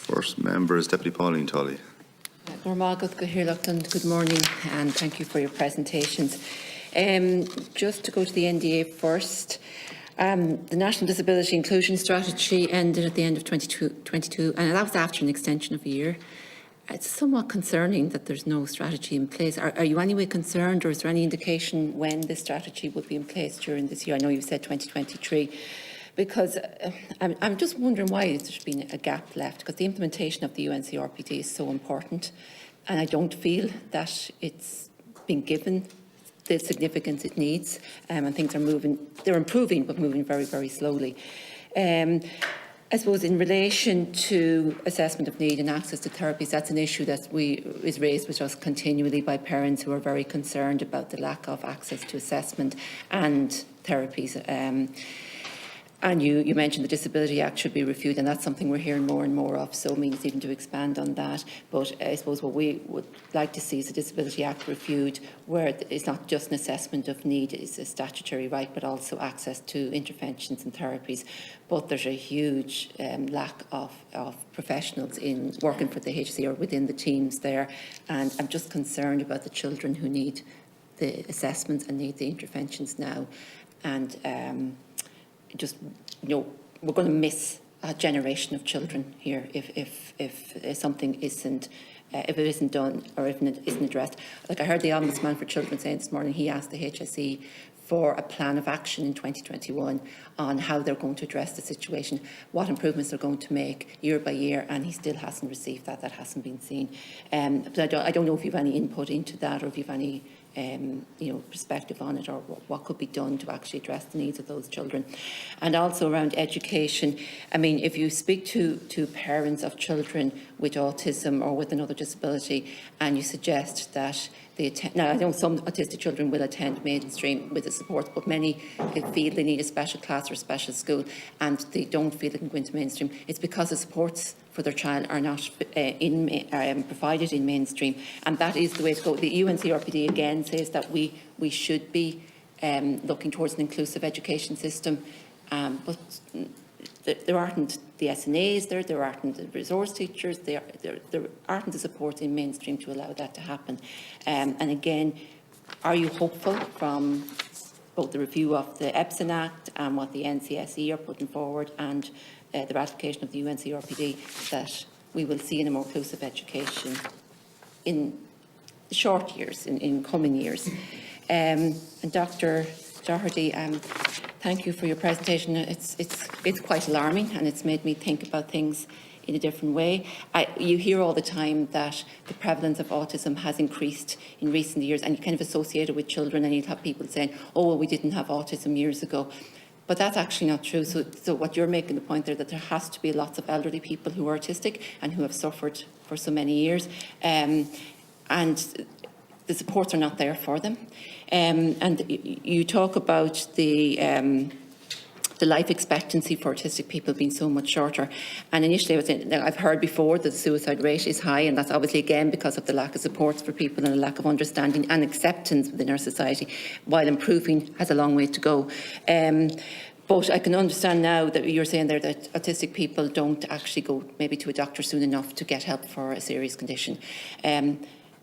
First member is Deputy Pauline Tully. Good morning and thank you for your presentations. Just to go to the NDA first, the National Disability Inclusion Strategy ended at the end of 2022 and that was after an extension of a year. It's somewhat concerning that there's no strategy in place. Are you anyway concerned, or is there any indication when this strategy would be in place during this year? I know you said 2023. Because I'm just wondering why there's been a gap left, because the implementation of the UNCRPD is so important, and I don't feel that it's been given the significance it needs, and things are moving, they're improving, but moving very, very slowly. I suppose in relation to assessment of need and access to therapies, that's an issue that is raised with us continually by parents who are very concerned about the lack of access to assessment and therapies. And you mentioned the Disability Act should be reviewed, and that's something we're hearing more and more of, so it means even to expand on that. But I suppose what we would like to see is the Disability Act reviewed, where it's not just an assessment of need, it's a statutory right, but also access to interventions and therapies. But there's a huge lack of professionals in working for the HSE or within the teams there, and I'm just concerned about the children who need the assessments and need the interventions now. And just, we're going to miss a generation of children here if something isn't, if it isn't done or if it isn't addressed. Like I heard the Ombudsman for Children saying this morning, he asked the HSE for a plan of action in 2021 on how they're going to address the situation, what improvements they're going to make year by year, and he still hasn't received that. That hasn't been seen. But I don't know if you've any input into that, or if you've any perspective on it, or what could be done to actually address the needs of those children. And also around education, I mean, if you speak to parents of children with autism or with another disability, and you suggest that they attend, now I know some autistic children will attend mainstream with the support, but many feel they need a special class or a special school, and they don't feel they can go into mainstream. It's because the supports for their child are not provided in mainstream, and that is the way to go. The UNCRPD again says that we should be looking towards an inclusive education system, but there aren't the SNAs there aren't the resource teachers, there aren't the support in mainstream to allow that to happen. And again, are you hopeful from both the review of the EPSIN Act and what the NCSE are putting forward, and the ratification of the UNCRPD, that we will see in a more inclusive education in the short years, in coming years? And Dr. Doherty, thank you for your presentation. It's quite alarming, and it's made me think about things in a different way. You hear all the time that the prevalence of autism has increased in recent years, and you kind of associate it with children, and you'd have people saying, oh, well, we didn't have autism years ago. But that's actually not true. So what you're making the point there, that there has to be lots of elderly people who are autistic and who have suffered for so many years, and the supports are not there for them. And you talk about the life expectancy for autistic people being so much shorter. And initially I was saying, I've heard before that the suicide rate is high, and that's obviously again because of the lack of supports for people and a lack of understanding and acceptance within our society, while improving has a long way to go. But I can understand now that you're saying there that autistic people don't actually go maybe to a doctor soon enough to get help for a serious condition.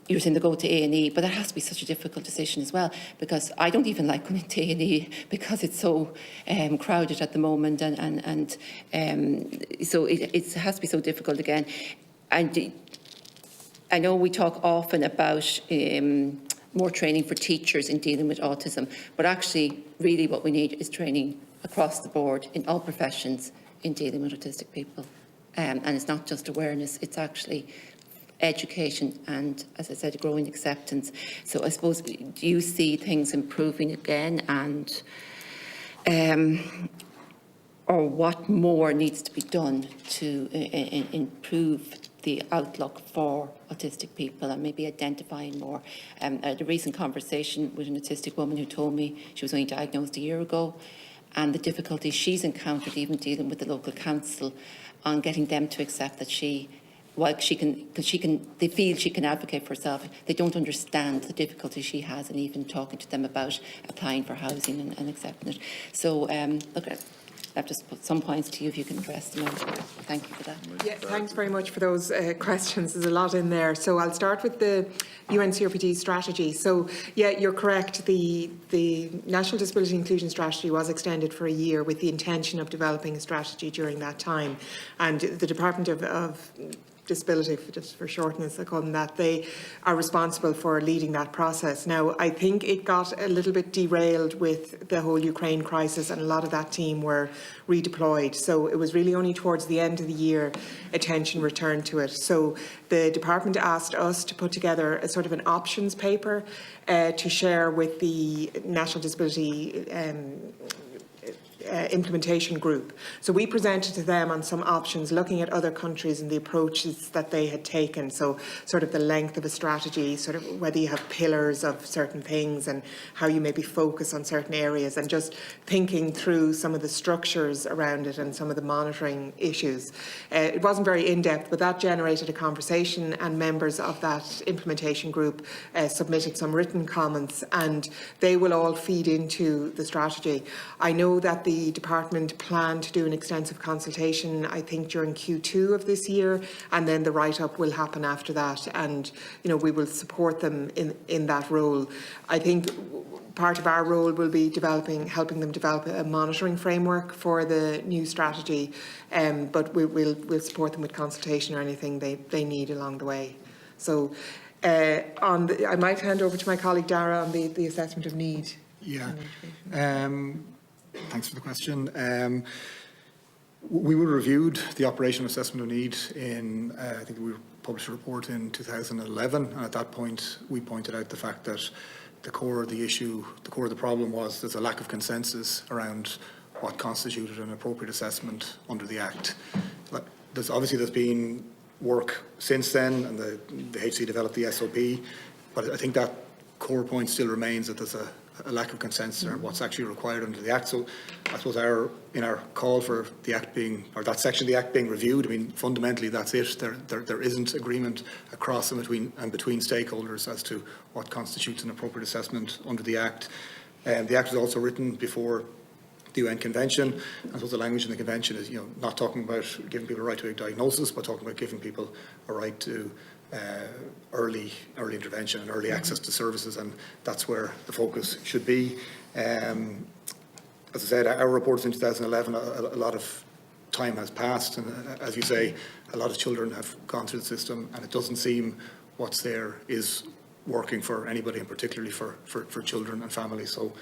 You're saying they go to A&E, but that has to be such a difficult decision as well, because I don't even like going to A&E because it's so crowded at the moment, and so it has to be so difficult again. And I know we talk often about more training for teachers in dealing with autism, but actually really what we need is training across the board in all professions in dealing with autistic people. And it's not just awareness, it's actually education and, as I said, growing acceptance. So I suppose, do you see things improving again, and or what more needs to be done to improve the outlook for autistic people, and maybe identifying more? I had a recent conversation with an autistic woman who told me she was only diagnosed a year ago, and the difficulties she's encountered even dealing with the local council on getting them to accept that while she can, they feel she can advocate for herself, they don't understand the difficulties she has in even talking to them about applying for housing and accepting it. So, look, I've just put some points to you if you can address them. Thank you for that. Yeah, thanks very much for those questions. There's a lot in there. So I'll start with the UNCRPD strategy. So yeah, you're correct. The National Disability Inclusion Strategy was extended for a year with the intention of developing a strategy during that time. And the Department of Disability, just for shortness, I call them that, they are responsible for leading that process. Now, I think it got a little bit derailed with the whole Ukraine crisis, and a lot of that team were redeployed. So it was really only towards the end of the year attention returned to it. So the department asked us to put together a sort of an options paper to share with the National Disability implementation group. So we presented to them on some options, looking at other countries and the approaches that they had taken. So sort of the length of a strategy, sort of whether you have pillars of certain things and how you maybe focus on certain areas, and just thinking through some of the structures around it and some of the monitoring issues. It wasn't very in-depth, but that generated a conversation, and members of that implementation group submitted some written comments, and they will all feed into the strategy. I know that the department planned to do an extensive consultation, I think, during Q2 of this year, and then the write-up will happen after that, and we will support them in that role. I think part of our role will be helping them develop a monitoring framework for the new strategy, but we'll support them with consultation or anything they need along the way. So I might hand over to my colleague Dara on the assessment of need. Yeah. Thanks for the question. We reviewed the operational assessment of need in, I think we published a report in 2011, and at that point we pointed out the fact that the core of the issue, the core of the problem was there's a lack of consensus around what constituted an appropriate assessment under the Act. There's been work since then, and the HC developed the SOP, but I think that core point still remains, that there's a lack of consensus around what's actually required under the Act. So I suppose in our call for the Act being, or that section of the Act being reviewed, I mean, fundamentally that's it. There isn't agreement across and between stakeholders as to what constitutes an appropriate assessment under the Act. The Act was also written before the UN Convention, and so the language in the Convention is, not talking about giving people a right to a diagnosis, but talking about giving people a right to early intervention and early access to services, and that's where the focus should be. As I said, our reports in 2011, a lot of time has passed, and as you say, a lot of children have gone through the system, and it doesn't seem what's there is working for anybody, and particularly for children and families. So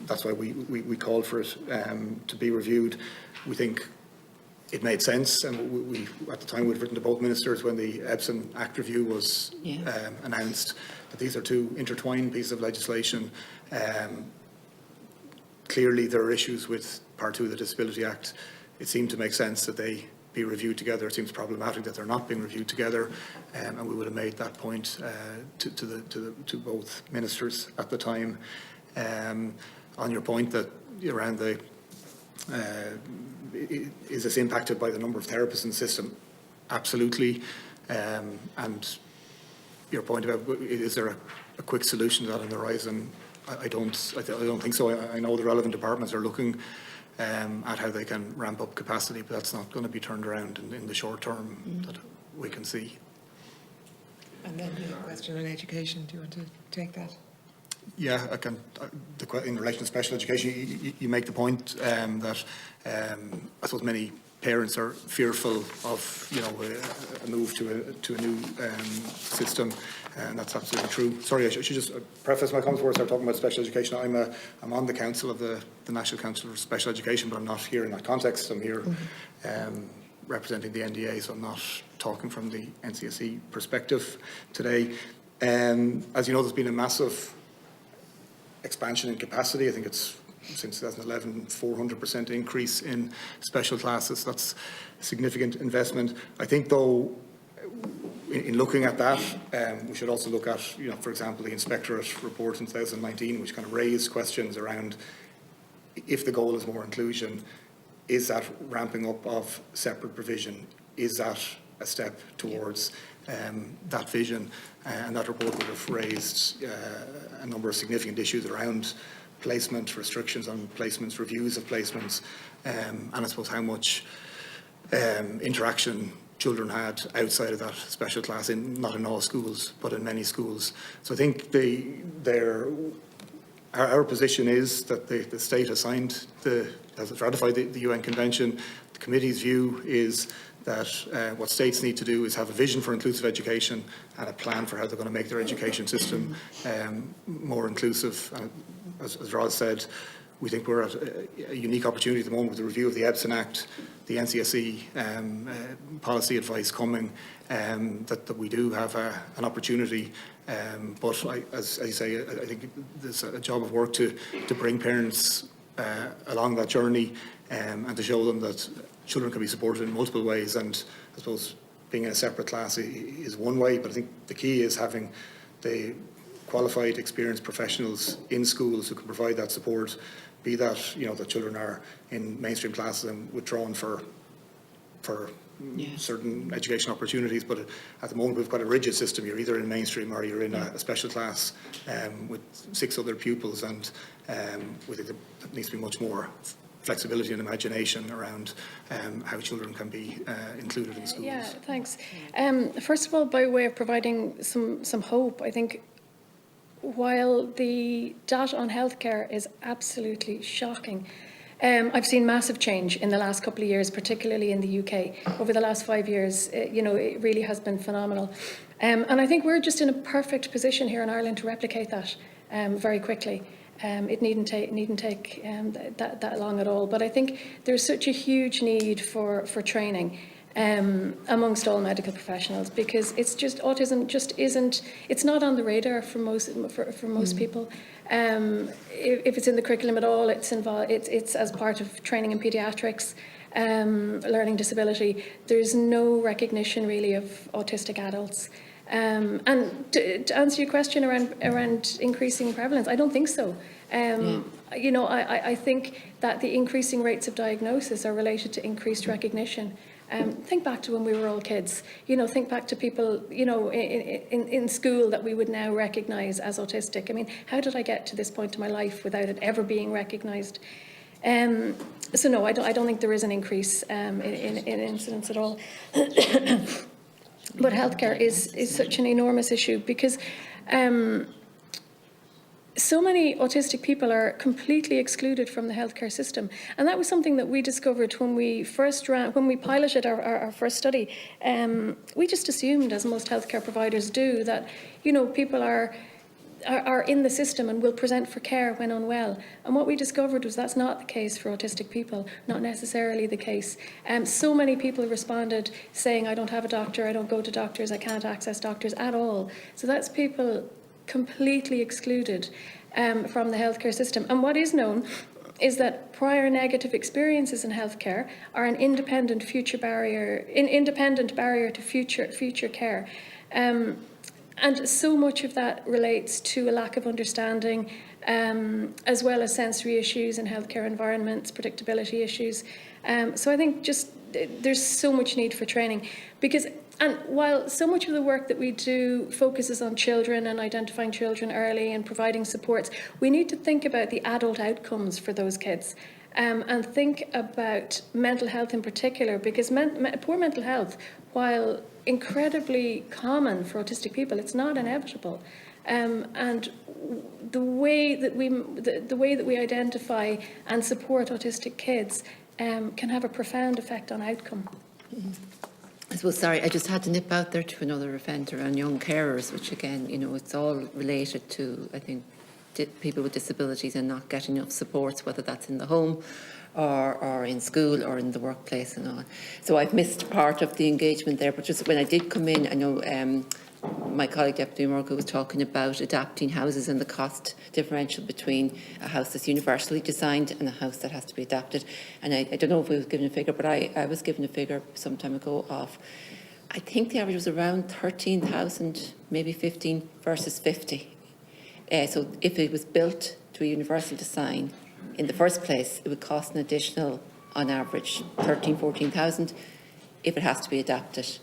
that's why we called for it to be reviewed. We think it made sense, and we at the time, we'd written to both ministers when the Epson Act review was announced, that these are two intertwined pieces of legislation. Clearly there are issues with Part 2 of the Disability Act. It seemed to make sense that they be reviewed together. It seems problematic that they're not being reviewed together, and we would have made that point to both ministers at the time. On your point that around the is this impacted by the number of therapists in the system? Absolutely. And your point about is there a quick solution to that on the horizon? I don't think so. I know the relevant departments are looking at how they can ramp up capacity, but that's not going to be turned around in the short term that we can see. And then the question on education, do you want to take that? Yeah, I can. In relation to special education, you make the point that I suppose many parents are fearful of a move to a new system, and that's absolutely true. Sorry, I should just preface my comments before I start talking about special education. I'm on the council of the National Council for Special Education, but I'm not here in that context. I'm here representing the NDA, so I'm not talking from the NCSE perspective today. As you know, there's been a massive expansion in capacity. I think it's since 2011, 400% increase in special classes. That's a significant investment. I think, though, in looking at that, we should also look at, for example, the Inspectorate report in 2019, which kind of raised questions around if the goal is more inclusion, is that ramping up of separate provision? Is that a step towards that vision? And that report would have raised a number of significant issues around placement, restrictions on placements, reviews of placements, and I suppose how much interaction children had outside of that special class, not in all schools, but in many schools. So I think our position is that the state has ratified the UN Convention. The committee's view is that what states need to do is have a vision for inclusive education and a plan for how they're going to make their education system more inclusive. As Roz said, we think we're at a unique opportunity at the moment with the review of the EBSN Act, the NCSE policy advice coming, that we do have an opportunity. But as you say, I think there's a job of work to bring parents along that journey and to show them that children can be supported in multiple ways. And I suppose being in a separate class is one way, but I think the key is having the qualified, experienced professionals in schools who can provide that support, be that, that children are in mainstream classes and withdrawn for certain education opportunities. But at the moment, we've got a rigid system. You're either in mainstream or you're in a special class with 6 other pupils, and we think there needs to be much more flexibility and imagination around how children can be included in schools. Yeah, thanks. First of all, by way of providing some hope, I think while the data on healthcare is absolutely shocking, I've seen massive change in the last couple of years, particularly in the UK. Over the last 5 years, it really has been phenomenal. And I think we're just in a perfect position here in Ireland to replicate that very quickly. It needn't take that long at all. But I think there's such a huge need for training amongst all medical professionals, because it's just autism just isn't, it's not on the radar for most people. If it's in the curriculum at all, it's as part of training in paediatrics, learning disability. There's no recognition really of autistic adults. And to answer your question around increasing prevalence, I don't think so. I think that the increasing rates of diagnosis are related to increased recognition. Think back to when we were all kids. Think back to people, in school that we would now recognise as autistic. I mean, how did I get to this point in my life without it ever being recognised? So no, I don't think there is an increase in incidence at all. But healthcare is such an enormous issue, because so many autistic people are completely excluded from the healthcare system. And that was something that we discovered when we piloted our first study. We just assumed, as most healthcare providers do, that people are in the system and will present for care when unwell. And what we discovered was that's not the case for autistic people, not necessarily the case. So many people responded saying, I don't have a doctor, I don't go to doctors, I can't access doctors at all. So that's people completely excluded from the healthcare system. And what is known is that prior negative experiences in healthcare are an independent barrier to future care. And so much of that relates to a lack of understanding, as well as sensory issues in healthcare environments, predictability issues. So I think just there's so much need for training, and while so much of the work that we do focuses on children and identifying children early and providing supports, we need to think about the adult outcomes for those kids. And think about mental health in particular, because poor mental health, while incredibly common for autistic people, it's not inevitable. And the way that we identify and support autistic kids can have a profound effect on outcome. I suppose, sorry, I just had to nip out there to another event around young carers, which again, it's all related to, I think, people with disabilities and not getting enough supports, whether that's in the home or in school or in the workplace and all. So I've missed part of the engagement there, but just when I did come in, I know my colleague Deputy Morgan was talking about adapting houses and the cost differential between a house that's universally designed and a house that has to be adapted. And I don't know if we was given a figure, but I was given a figure some time ago of, I think the average was around 13,000, maybe 15 versus 50. So if it was built to a universal design in the first place, it would cost an additional, on average, 14,000. If it has to be adapted,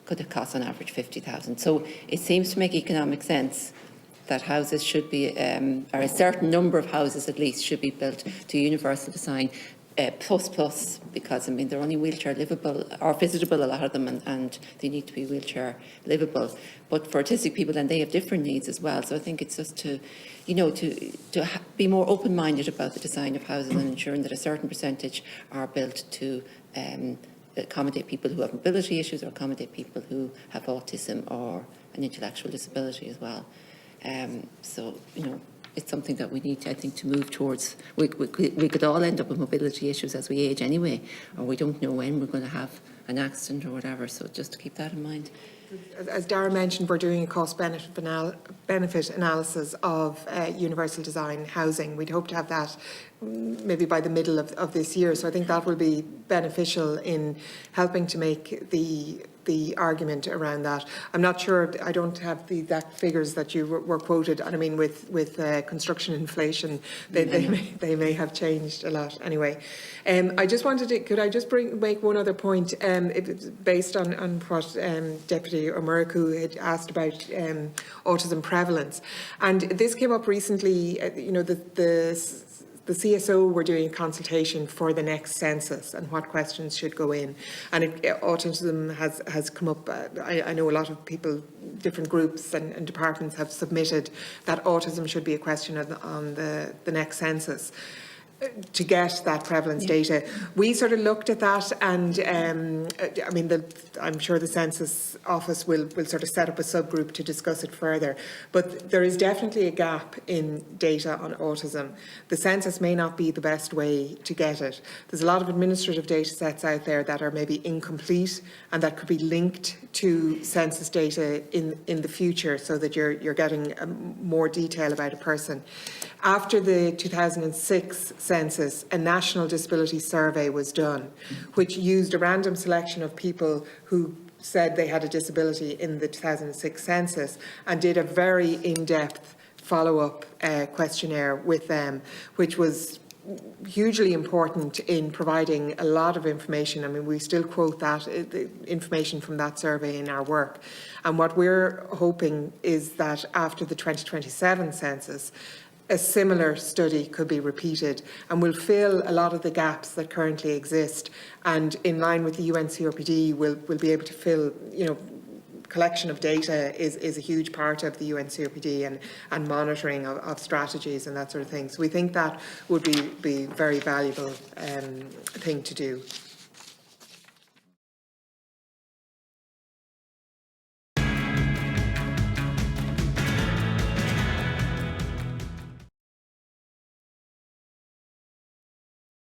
could it cost on average 50,000. So it seems to make economic sense that houses should be, or a certain number of houses at least, should be built to universal design, plus, because I mean they're only wheelchair livable or visitable, a lot of them, and they need to be wheelchair livable. But for autistic people, then they have different needs as well. So I think it's just to, you know, be more open-minded about the design of houses and ensuring that a certain percentage are built to accommodate people who have mobility issues or accommodate people who have autism or an intellectual disability as well. So, you know, it's something that we need, I think, to move towards. We could all end up with mobility issues as we age anyway, or we don't know when we're going to have an accident or whatever, so just to keep that in mind. As Dara mentioned, we're doing a cost-benefit analysis of universal design housing. We'd hope to have that maybe by the middle of this year, so I think that will be beneficial in helping to make the argument around that. I'm not sure, I don't have the exact figures that you were quoted, and I mean with construction inflation, they may have changed a lot anyway. I just wanted to, could I just make one other point, based on what Deputy O'Murricu had asked about autism prevalence, and this came up recently. You know, the CSO were doing a consultation for the next census and what questions should go in, and autism has come up. I know a lot of people, different groups and departments have submitted that autism should be a question on the next census to get that prevalence data. We sort of looked at that, and I mean, I'm sure the Census Office will sort of set up a subgroup to discuss it further. But there is definitely a gap in data on autism. The census may not be the best way to get it. There's a lot of administrative data sets out there that are maybe incomplete and that could be linked to census data in the future, so that you're getting more detail about a person. After the 2006 census, a national disability survey was done, which used a random selection of people who said they had a disability in the 2006 census and did a very in-depth follow-up questionnaire with them, which was hugely important in providing a lot of information. I mean, we still quote that the information from that survey in our work. And what we're hoping is that after the 2027 census, a similar study could be repeated and will fill a lot of the gaps that currently exist, and in line with the UN CRPD will be able to fill, you know, collection of data is a huge part of the UN CRPD and monitoring of strategies and that sort of thing. So we think that would be very valuable thing to do.